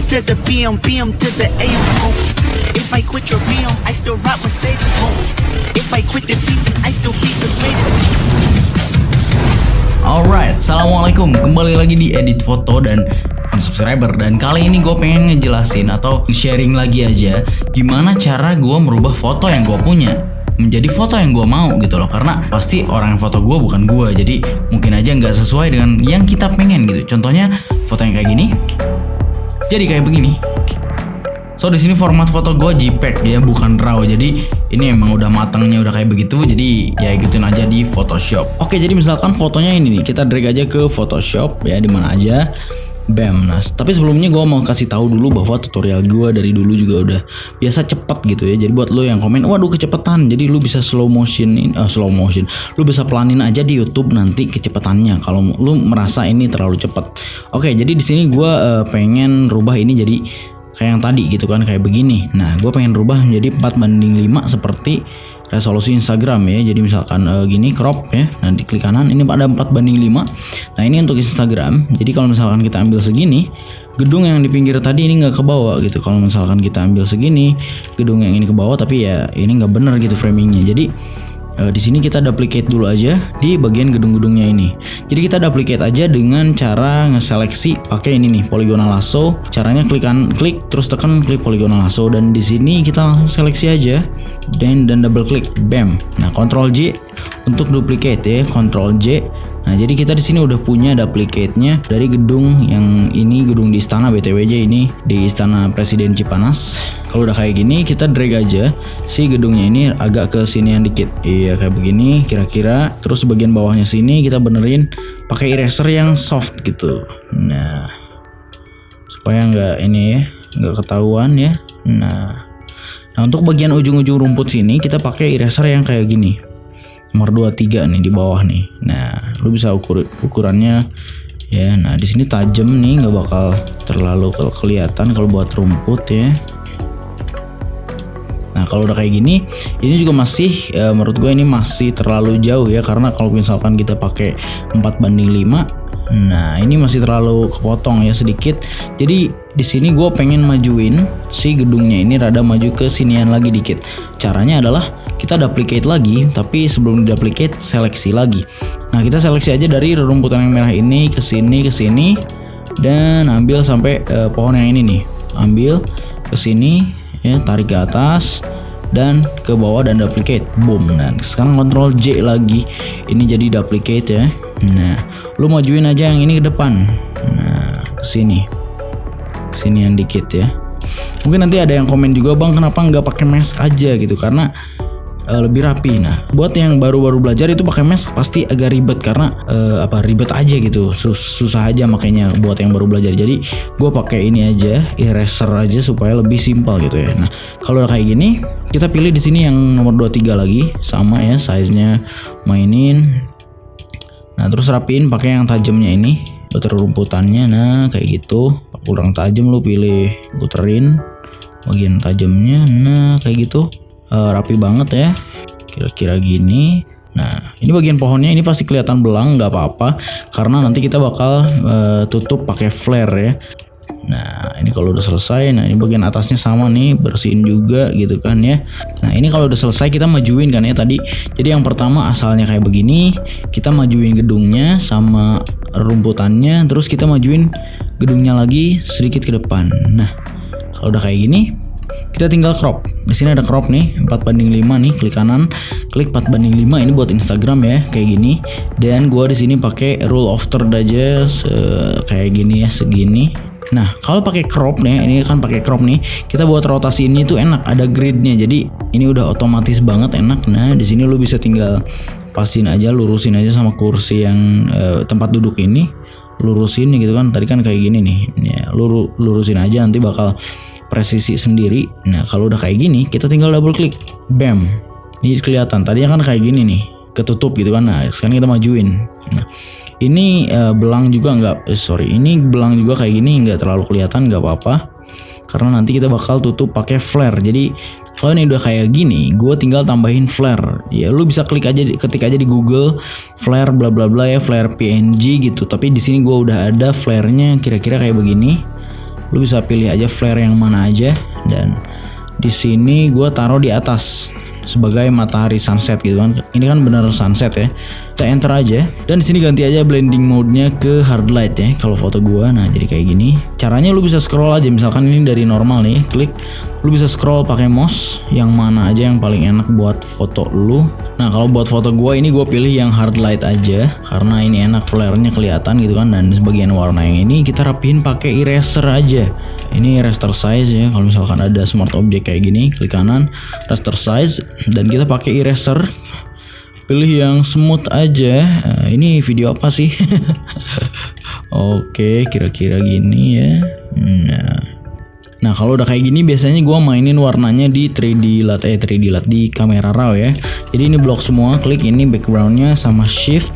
to the PM, PM to the AM. If I quit your PM, I still rock Mercedes. If I quit the season, I still be the greatest. Alright, assalamualaikum. Kembali lagi di Edit Foto dan subscriber. Dan kali ini gue pengen ngejelasin atau sharing lagi aja gimana cara gue merubah foto yang gue punya menjadi foto yang gue mau gitu loh. Karena pasti orang yang foto gue bukan gue, jadi mungkin aja nggak sesuai dengan yang kita pengen gitu. Contohnya foto yang kayak gini jadi kayak begini. So di sini format foto gue JPEG ya, bukan RAW. Jadi ini emang udah matangnya udah kayak begitu. Jadi ya ikutin aja di Photoshop. Oke, jadi misalkan fotonya ini nih, kita drag aja ke Photoshop ya, di mana aja. Bam. Nah, tapi sebelumnya gue mau kasih tahu dulu bahwa tutorial gue dari dulu juga udah biasa cepet gitu ya. Jadi buat lo yang komen, waduh kecepetan, jadi lu bisa slow motion, lu bisa pelanin aja di YouTube nanti kecepatannya kalau lu merasa ini terlalu cepet. Oke, jadi di sini gue pengen rubah ini jadi kayak yang tadi gitu kan, kayak begini. Nah, gue pengen rubah menjadi 4:5 seperti resolusi Instagram ya. Jadi misalkan gini crop ya. Nah, di klik kanan ini ada 4:5. Nah, ini untuk Instagram. Jadi kalau misalkan kita ambil segini, gedung yang di pinggir tadi ini nggak ke bawah gitu. Kalau misalkan kita ambil segini, gedung yang ini ke bawah, tapi ya ini nggak bener gitu framingnya. Jadi di sini kita duplicate dulu aja di bagian gedung-gedungnya ini. Jadi kita duplicate aja dengan cara ngeseleksi pakai ini nih, polygonal lasso. Caranya klik terus tekan klik polygonal lasso, dan di sini kita langsung seleksi aja dan double klik, bam. Nah, Ctrl J untuk duplicate ya, Ctrl J. Nah, jadi kita di sini udah punya duplicate-nya dari gedung yang ini, gedung di istana BTW aja, ini di Istana Presiden Cipanas. Kalau udah kayak gini, kita drag aja si gedungnya ini agak ke sinian dikit. Iya, kayak begini kira-kira. Terus bagian bawahnya sini kita benerin pakai eraser yang soft gitu. Nah, supaya nggak ini ya, nggak ketahuan ya. Nah, untuk bagian ujung-ujung rumput sini kita pakai eraser yang kayak gini. Nomor 23 nih di bawah nih. Nah, lu bisa ukurannya ya. Nah, di sini tajam nih, nggak bakal terlalu kelihatan kalau buat rumput ya. Nah, kalau udah kayak gini, ini juga masih menurut gue ini masih terlalu jauh ya, karena kalau misalkan kita pakai 4:5, nah ini masih terlalu kepotong ya sedikit. Jadi di sini gue pengen majuin si gedungnya ini rada maju ke sinian lagi dikit. Caranya adalah kita duplicate lagi, tapi sebelum duplicate seleksi lagi. Nah, kita seleksi aja dari rerumputan yang merah ini ke sini dan ambil sampai pohon yang ini nih. Ambil ke sini ya, tarik ke atas dan ke bawah dan duplicate. Boom. Nah, sekarang Ctrl J lagi. Ini jadi duplicate ya. Nah, lu majuin aja yang ini ke depan. Nah, ke sini. Sinian dikit ya. Mungkin nanti ada yang komen juga, "Bang, kenapa nggak pakai mask aja gitu?" Karena lebih rapi. Nah, buat yang baru-baru belajar itu pakai mask pasti agak ribet karena ribet aja gitu, susah aja makanya buat yang baru belajar. Jadi gue pakai ini aja, eraser aja supaya lebih simpel gitu ya. Nah, kalau udah kayak gini, kita pilih di sini yang nomor 23 lagi, sama ya size-nya, mainin. Nah, terus rapiin pakai yang tajamnya ini, puter rumputannya. Nah, kayak gitu. Kurang tajam lu pilih, puterin bagian tajamnya. Nah, kayak gitu. Rapi banget ya, kira-kira gini. Nah, ini bagian pohonnya ini pasti kelihatan belang, nggak apa-apa karena nanti kita bakal tutup pakai flare ya. Nah, ini kalau udah selesai, nah ini bagian atasnya sama nih, bersihin juga gitu kan ya. Nah, ini kalau udah selesai kita majuin kan ya tadi. Jadi yang pertama asalnya kayak begini, kita majuin gedungnya sama rumputannya, terus kita majuin gedungnya lagi sedikit ke depan. Nah, kalau udah kayak gini, kita tinggal crop. Di sini ada crop nih, 4:5 nih, klik kanan, klik 4:5. Ini buat Instagram ya, kayak gini. Dan gua di sini pakai rule of third aja, kayak gini ya, segini. Nah, kalau pakai crop nih, ini kan pakai crop nih, kita buat rotasi ini tuh enak, ada gridnya. Jadi ini udah otomatis banget, enak. Nah, di sini lu bisa tinggal pasin aja, lurusin aja sama kursi yang tempat duduk ini, lurusin gitu kan. Tadi kan kayak gini nih, ya, lurusin aja, nanti bakal presisi sendiri. Nah, kalau udah kayak gini, kita tinggal double klik, bam. Ini kelihatan. Tadinya kan kayak gini nih, ketutup gitu kan. Nah, sekarang kita majuin. Nah, ini belang juga ini belang juga kayak gini nggak terlalu kelihatan, nggak apa-apa. Karena nanti kita bakal tutup pakai flare. Jadi kalau ini udah kayak gini, gue tinggal tambahin flare. Ya, lu bisa ketik aja di Google flare bla bla bla ya, flare PNG gitu. Tapi di sini gue udah ada flare-nya kira-kira kayak begini. Lu bisa pilih aja flare yang mana aja, dan di sini gue taruh di atas sebagai matahari sunset gitu kan. Ini kan bener sunset ya. Kita enter aja, dan di sini ganti aja blending mode-nya ke hard light ya kalau foto gua. Nah, jadi kayak gini. Caranya lu bisa scroll aja, misalkan ini dari normal nih, klik. Lu bisa scroll pakai mouse yang mana aja yang paling enak buat foto lu. Nah, kalau buat foto gua ini gua pilih yang hard light aja karena ini enak, flare-nya kelihatan gitu kan. Dan sebagian warna yang ini kita rapihin pakai eraser aja. Ini raster size ya. Kalau misalkan ada smart object kayak gini, klik kanan, raster size, dan kita pakai eraser. Pilih yang smooth aja. Ini video apa sih? Oke, kira-kira gini ya. Nah, kalau udah kayak gini biasanya gue mainin warnanya di 3D LUT di kamera raw ya. Jadi ini blok semua, klik ini backgroundnya sama shift,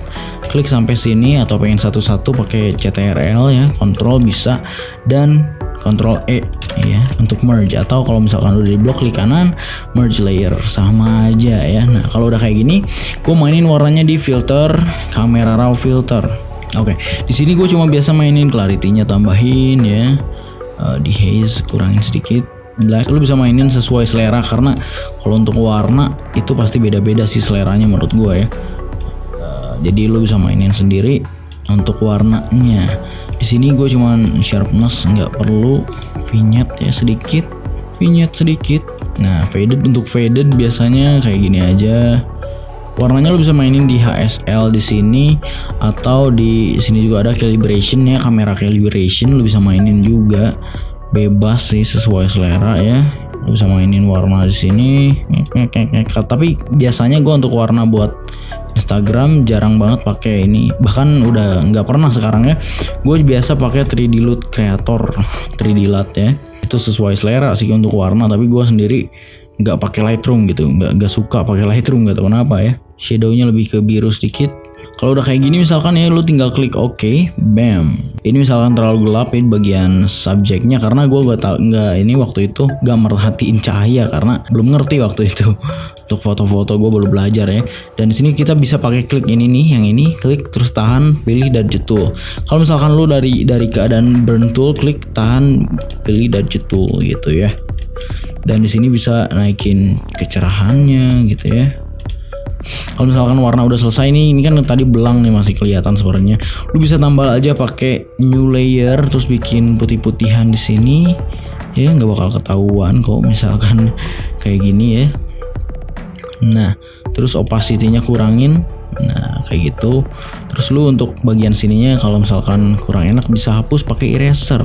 klik sampai sini, atau pengen satu-satu pakai CTRL ya, kontrol bisa, dan Ctrl E ya untuk merge, atau kalau misalkan udah di blok klik kanan merge layer, sama aja ya. Nah, kalau udah kayak gini gue mainin warnanya di filter, kamera raw filter. Oke, di sini gue cuma biasa mainin clarity-nya, tambahin ya, di haze kurangin sedikit, black. Lu bisa mainin sesuai selera karena kalau untuk warna itu pasti beda-beda sih seleranya menurut gue ya. Jadi lu bisa mainin sendiri untuk warnanya. Di sini gue cuman sharpness, nggak perlu, vignette ya sedikit, vignette sedikit. Nah, faded, untuk faded biasanya kayak gini aja. Warnanya lu bisa mainin di HSL di sini, atau di sini juga ada calibration ya, kamera calibration lu bisa mainin juga. Bebas sih sesuai selera ya. Lu bisa mainin warna di sini. Tapi biasanya gue untuk warna buat Instagram jarang banget pakai ini, bahkan udah nggak pernah sekarang ya. Gue biasa pakai 3D LUT Creator, 3D LUT ya. Itu sesuai selera sih untuk warna, tapi gue sendiri nggak pakai Lightroom gitu, nggak suka pakai Lightroom, nggak tahu kenapa ya. Shadownya lebih ke biru sedikit. Kalau udah kayak gini misalkan ya, lu tinggal klik OK, bam. Ini misalkan terlalu gelap ya bagian subjeknya, karena gue nggak ini waktu itu gak merhatiin cahaya karena belum ngerti waktu itu. Untuk foto-foto gue baru belajar ya. Dan di sini kita bisa pakai klik ini nih, yang ini klik terus tahan, pilih dodge tool. Kalau misalkan lu dari keadaan burn tool, klik tahan, pilih dodge tool gitu ya. Dan di sini bisa naikin kecerahannya gitu ya. Kalau misalkan warna udah selesai nih, ini kan tadi belang nih masih kelihatan sebenarnya. Lu bisa tambah aja pakai new layer, terus bikin putih-putihan di sini. Ya nggak bakal ketahuan kok misalkan kayak gini ya. Nah, terus opacity-nya kurangin. Nah, kayak gitu. Terus lu untuk bagian sininya kalau misalkan kurang enak bisa hapus pakai eraser.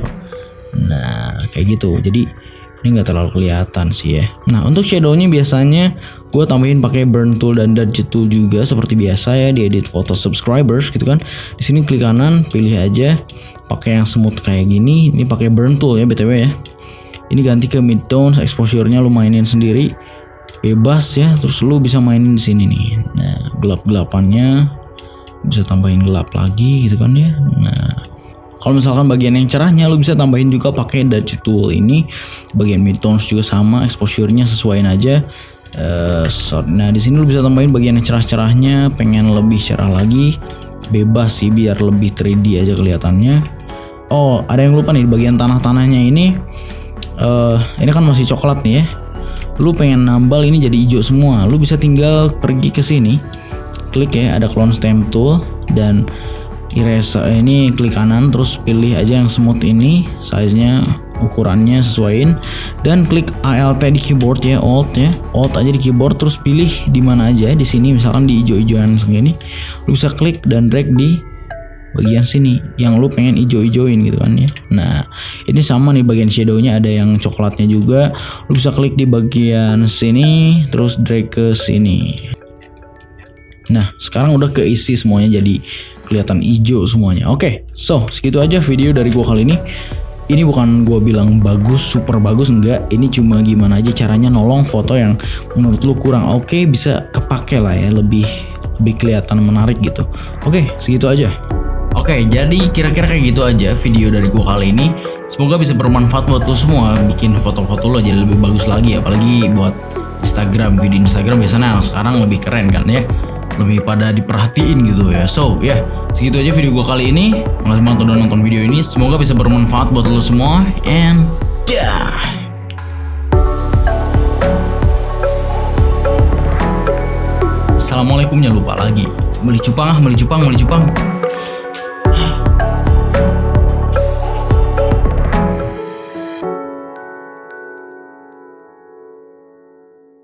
Nah, kayak gitu. Jadi ini nggak terlalu kelihatan sih ya. Nah, untuk shadownya biasanya gue tambahin pakai burn tool dan dodge tool juga seperti biasa ya di edit foto subscribers gitu kan. Di sini klik kanan, pilih aja pakai yang smooth kayak gini. Ini pakai burn tool ya btw ya. Ini ganti ke mid tones, exposure-nya lu mainin sendiri, bebas ya. Terus lu bisa mainin di sini nih. Nah, gelap-gelapannya bisa tambahin gelap lagi gitu kan ya. Nah, kalau misalkan bagian yang cerahnya lu bisa tambahin juga pakai dodge tool ini. Bagian midtones juga sama, exposure-nya sesuaiin aja. Nah, di sini lu bisa tambahin bagian yang cerah-cerahnya, pengen lebih cerah lagi, bebas sih biar lebih 3D aja kelihatannya. Oh, ada yang lupa nih di bagian tanah-tanahnya ini. Ini kan masih coklat nih ya. Lu pengen nambal ini jadi hijau semua. Lu bisa tinggal pergi ke sini. Klik ya, ada clone stamp tool dan eraser ini, klik kanan terus pilih aja yang smooth ini, size-nya, ukurannya sesuaiin, dan klik Alt di keyboard ya, Alt aja di keyboard, terus pilih di mana aja di sini, misalkan di hijau-hijauan segini, lu bisa klik dan drag di bagian sini yang lu pengen hijau-hijauin gitu kan ya. Nah, ini sama nih bagian shadownya ada yang coklatnya juga, lu bisa klik di bagian sini terus drag ke sini. Nah, sekarang udah keisi semuanya jadi kelihatan hijau semuanya. Oke, so segitu aja video dari gua kali ini. Ini bukan gua bilang bagus, super bagus, enggak. Ini cuma gimana aja caranya nolong foto yang menurut lu kurang oke bisa kepake lah ya, lebih kelihatan menarik gitu. Oke, segitu aja. Oke, jadi kira-kira kayak gitu aja video dari gua kali ini. Semoga bisa bermanfaat buat lu semua, bikin foto-foto lo jadi lebih bagus lagi, apalagi buat Instagram. Video Instagram biasanya sekarang lebih keren kan ya. lebih pada diperhatiin gitu ya. So ya, segitu aja video gue kali ini. Makasih banget udah nonton video ini. Semoga bisa bermanfaat buat lo semua. And Assalamualaikum, jangan lupa lagi. Beli cupang.